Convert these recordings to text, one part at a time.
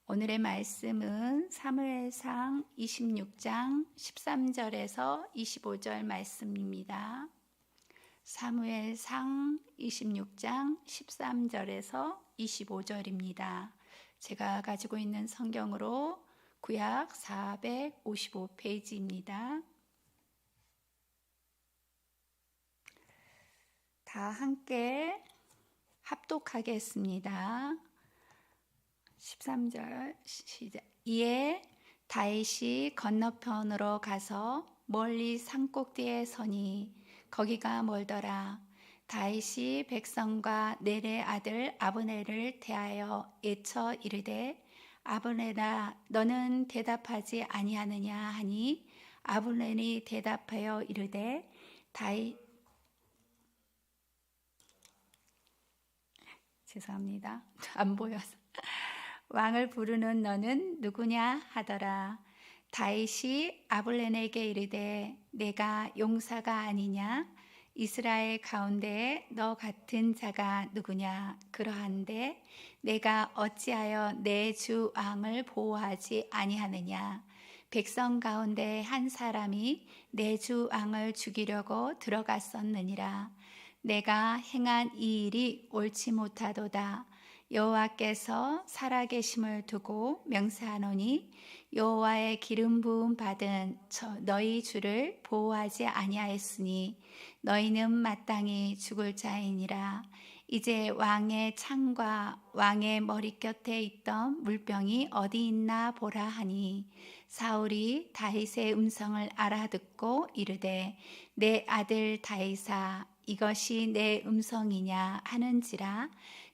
오늘의 말씀은 사무엘상 26장 13절에서 25절 말씀입니다. 사무엘상 26장 13절에서 25절입니다. 제가 가지고 있는 성경으로 구약 455페이지입니다. 다 함께 합독하겠습니다. 13절 시작. 이에 다윗이 건너편으로 가서 멀리 산꼭대에 서니 거기가 멀더라. 다윗이 백성과 넬의 아들 아브넬을 대하여 애쳐 이르되 아브넬아 너는 대답하지 아니하느냐 하니 아브넬이 대답하여 이르되 죄송합니다. 안 보여서 왕을 부르는 너는 누구냐 하더라. 다윗이 아브넬에게 이르되 내가 용사가 아니냐? 이스라엘 가운데에 너 같은 자가 누구냐? 그러한데 내가 어찌하여 내 주 왕을 보호하지 아니하느냐? 백성 가운데 한 사람이 내 주 왕을 죽이려고 들어갔었느니라. 내가 행한 이 일이 옳지 못하도다. 여호와께서 살아계심을 두고 명세하노니 여호와의 기름 부음 받은 너희 주를 보호하지 아니하였으니 너희는 마땅히 죽을 자이니라. 이제 왕의 창과 왕의 머리 곁에 있던 물병이 어디 있나 보라 하니 사울이 다윗의 음성을 알아듣고 이르되 내 아들 다윗아 이것이 내 음성이냐 하는지라.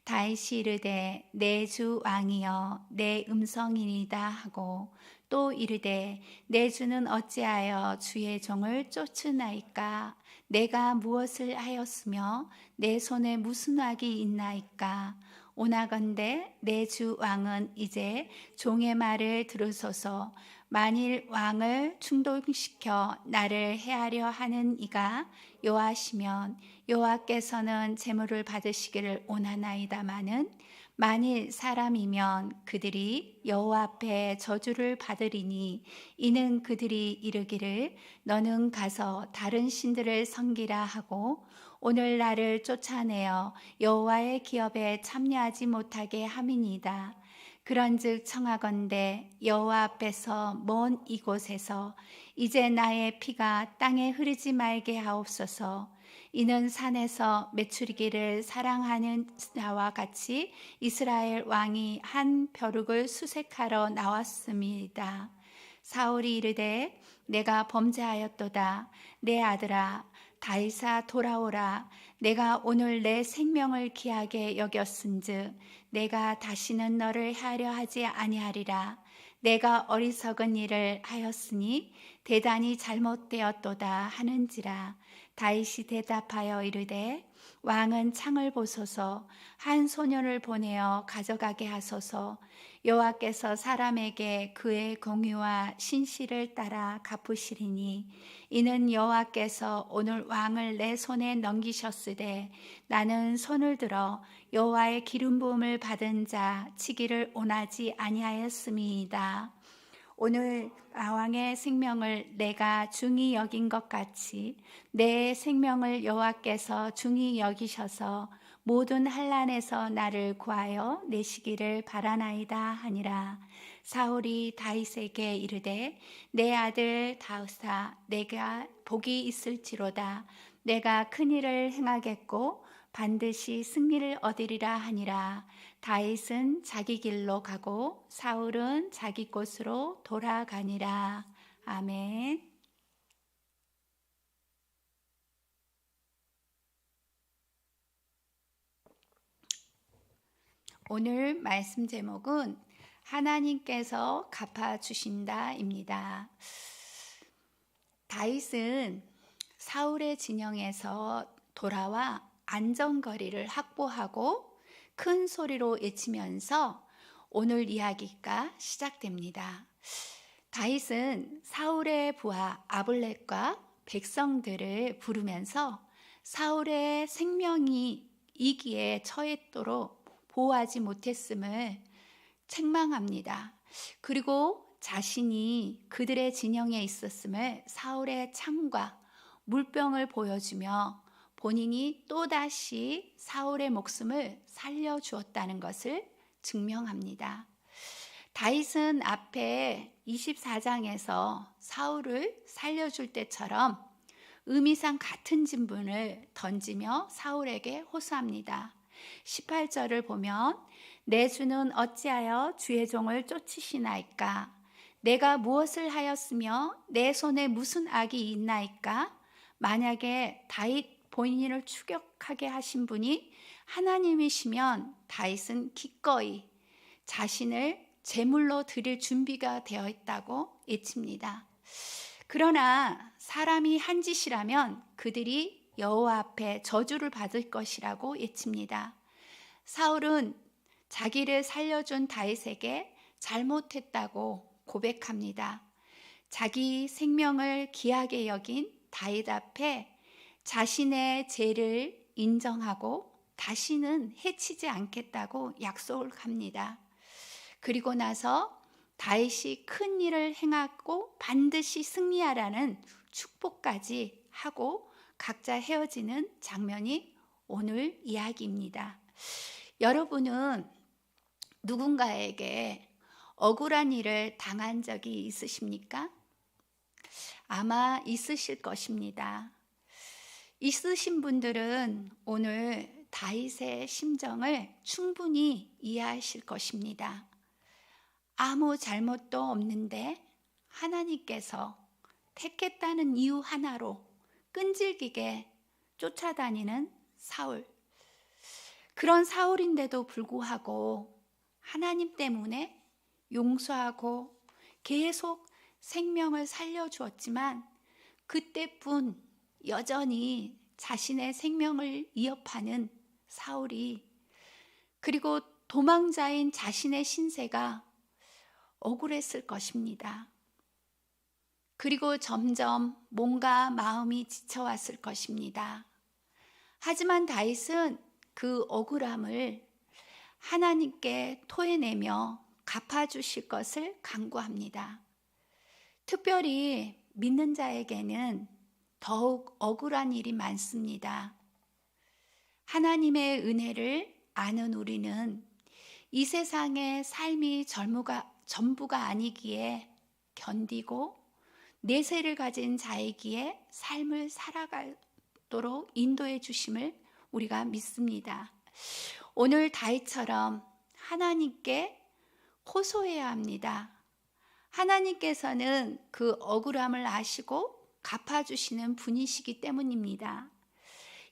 다윗이 이르되 내 주 왕이여 내 음성이니이다 하고 또 이르되 내 주는 어찌하여 주의 종을 쫓으나이까? 내가 무엇을 하였으며 내 손에 무슨 악이 있나이까? 오나건대 내 주 왕은 이제 종의 말을 들으소서. 만일 왕을 충동시켜 나를 해하려 하는 이가 여호와시면 여호와께서는 제물을 받으시기를 원하나이다마는 만일 사람이면 그들이 여호와 앞에 저주를 받으리니 이는 그들이 이르기를 너는 가서 다른 신들을 섬기라 하고 오늘 나를 쫓아내어 여호와의 기업에 참여하지 못하게 함이니이다. 그런즉 청하건대 여호와 앞에서 먼 이곳에서 이제 나의 피가 땅에 흐르지 말게 하옵소서. 이는 산에서 메추리기를 사랑하는 나와 같이 이스라엘 왕이 한 벼룩을 수색하러 나왔습니다. 사울이 이르되 내가 범죄하였도다. 내 아들아 다윗아 돌아오라. 내가 오늘 내 생명을 귀하게 여겼은즉 내가 다시는 너를 해하려 하지 아니하리라. 내가 어리석은 일을 하였으니 대단히 잘못되었도다 하는지라. 다윗이 대답하여 이르되 왕은 창을 보소서. 한 소년을 보내어 가져가게 하소서. 여호와께서 사람에게 그의 공의와 신실을 따라 갚으시리니 이는 여호와께서 오늘 왕을 내 손에 넘기셨으되 나는 손을 들어 여호와의 기름 부음을 받은 자 치기를 원하지 아니하였음이이다. 오늘 왕의 생명을 내가 중히 여긴 것 같이 내 생명을 여호와께서 중히 여기셔서 모든 환난에서 나를 구하여 내시기를 바라나이다 하니라. 사울이 다윗에게 이르되 내 아들 다윗아 내가 복이 있을지로다. 내가 큰 일을 행하겠고 반드시 승리를 얻으리라 하니라. 다윗은 자기 길로 가고 사울은 자기 곳으로 돌아가니라. 아멘. 오늘 말씀 제목은 하나님께서 갚아주신다입니다. 다윗은 사울의 진영에서 돌아와 안전거리를 확보하고 큰 소리로 외치면서 오늘 이야기가 시작됩니다. 다윗은 사울의 부하 아블렉과 백성들을 부르면서 사울의 생명이 위기에 처했도록 보호하지 못했음을 책망합니다. 그리고 자신이 그들의 진영에 있었음을 사울의 창과 물병을 보여주며 본인이 또다시 사울의 목숨을 살려주었다는 것을 증명합니다. 다윗은 앞에 24장에서 사울을 살려줄 때처럼 의미상 같은 진분을 던지며 사울에게 호소합니다. 18절을 보면 내 주는 어찌하여 주의 종을 쫓으시나이까? 내가 무엇을 하였으며 내 손에 무슨 악이 있나이까? 만약에 다윗 본인을 추격하게 하신 분이 하나님이시면 다윗은 기꺼이 자신을 제물로 드릴 준비가 되어 있다고 외칩니다. 그러나 사람이 한 짓이라면 그들이 여호와 앞에 저주를 받을 것이라고 외칩니다. 사울은 자기를 살려준 다윗에게 잘못했다고 고백합니다. 자기 생명을 귀하게 여긴 다윗 앞에 자신의 죄를 인정하고 다시는 해치지 않겠다고 약속을 합니다. 그리고 나서 다윗이 큰 일을 행하고 반드시 승리하라는 축복까지 하고 각자 헤어지는 장면이 오늘 이야기입니다. 여러분은 누군가에게 억울한 일을 당한 적이 있으십니까? 아마 있으실 것입니다. 있으신 분들은 오늘 다윗의 심정을 충분히 이해하실 것입니다. 아무 잘못도 없는데 하나님께서 택했다는 이유 하나로 끈질기게 쫓아다니는 사울. 그런 사울인데도 불구하고 하나님 때문에 용서하고 계속 생명을 살려주었지만 그때뿐 여전히 자신의 생명을 위협하는 사울이, 그리고 도망자인 자신의 신세가 억울했을 것입니다. 그리고 점점 뭔가 마음이 지쳐왔을 것입니다. 하지만 다윗은 그 억울함을 하나님께 토해내며 갚아주실 것을 간구합니다. 특별히 믿는 자에게는 더욱 억울한 일이 많습니다. 하나님의 은혜를 아는 우리는 이 세상의 삶이 전부가 아니기에 견디고 내세를 가진 자이기에 삶을 살아가도록 인도해 주심을 우리가 믿습니다. 오늘 다윗처럼 하나님께 호소해야 합니다. 하나님께서는 그 억울함을 아시고 갚아주시는 분이시기 때문입니다.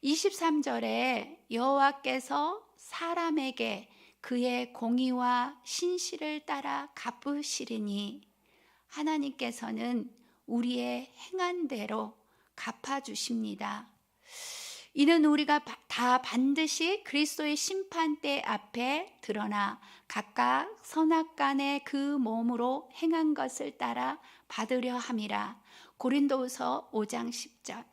23절에 여호와께서 사람에게 그의 공의와 신실을 따라 갚으시리니 하나님께서는 우리의 행한 대로 갚아주십니다. 이는 우리가 다 반드시 그리스도의 심판대 앞에 드러나 각각 선악간의 그 몸으로 행한 것을 따라 받으려 함이라. 고린도후서 5장 10절.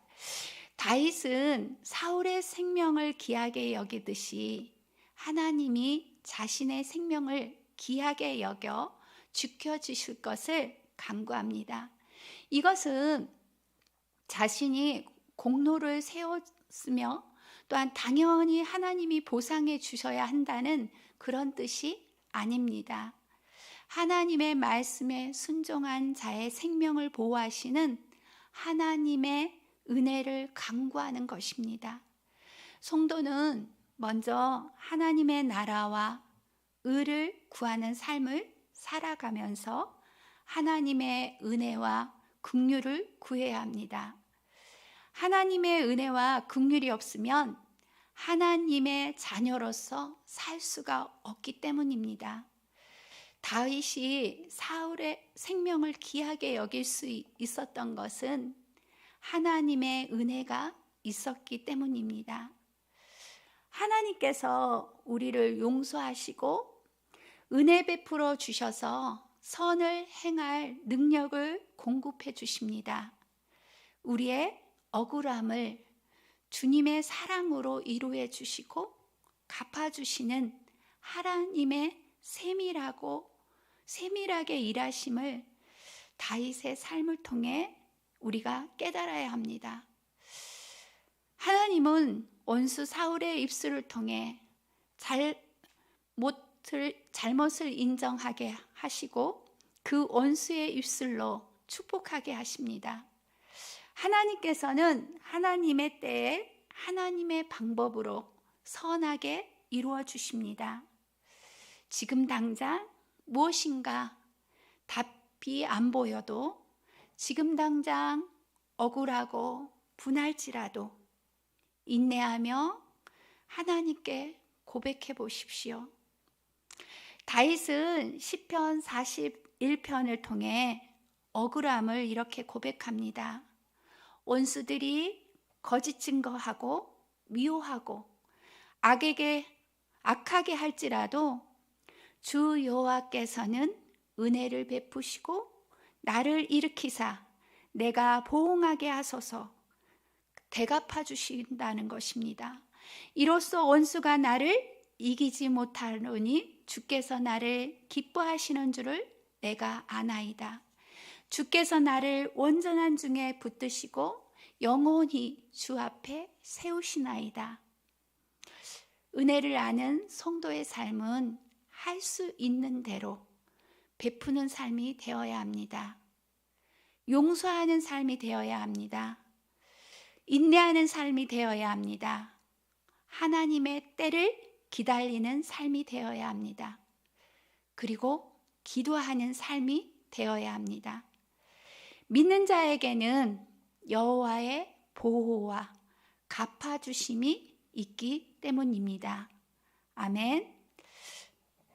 다윗은 사울의 생명을 귀하게 여기듯이 하나님이 자신의 생명을 귀하게 여겨 지켜주실 것을 간구합니다. 이것은 자신이 공로를 세웠으며 또한 당연히 하나님이 보상해 주셔야 한다는 그런 뜻이 아닙니다. 하나님의 말씀에 순종한 자의 생명을 보호하시는 하나님의 은혜를 간구하는 것입니다. 성도는 먼저 하나님의 나라와 의를 구하는 삶을 살아가면서 하나님의 은혜와 긍휼을 구해야 합니다. 하나님의 은혜와 긍휼이 없으면 하나님의 자녀로서 살 수가 없기 때문입니다. 다윗이 사울의 생명을 귀하게 여길 수 있었던 것은 하나님의 은혜가 있었기 때문입니다. 하나님께서 우리를 용서하시고 은혜 베풀어 주셔서 선을 행할 능력을 공급해 주십니다. 우리의 억울함을 주님의 사랑으로 이루어 주시고 갚아주시는 하나님의 세밀하게 일하심을 다윗의 삶을 통해 우리가 깨달아야 합니다. 하나님은 원수 사울의 입술을 통해 잘못을 인정하게 하시고 그 원수의 입술로 축복하게 하십니다. 하나님께서는 하나님의 때에 하나님의 방법으로 선하게 이루어 주십니다. 지금 당장 무엇인가 답이 안 보여도, 지금 당장 억울하고 분할지라도 인내하며 하나님께 고백해 보십시오. 다윗은 시편 41편을 통해 억울함을 이렇게 고백합니다. 원수들이 거짓 증거하고 미워하고 악하게 할지라도 주 여호와께서는 은혜를 베푸시고 나를 일으키사 내가 보응하게 하소서 대갚아 주신다는 것입니다. 이로써 원수가 나를 이기지 못하노니 주께서 나를 기뻐하시는 줄을 내가 아나이다. 주께서 나를 온전한 중에 붙드시고 영원히 주 앞에 세우시나이다. 은혜를 아는 성도의 삶은 할 수 있는 대로 베푸는 삶이 되어야 합니다. 용서하는 삶이 되어야 합니다. 인내하는 삶이 되어야 합니다. 하나님의 때를 기다리는 삶이 되어야 합니다. 그리고 기도하는 삶이 되어야 합니다. 믿는 자에게는 여호와의 보호와 갚아주심이 있기 때문입니다. 아멘.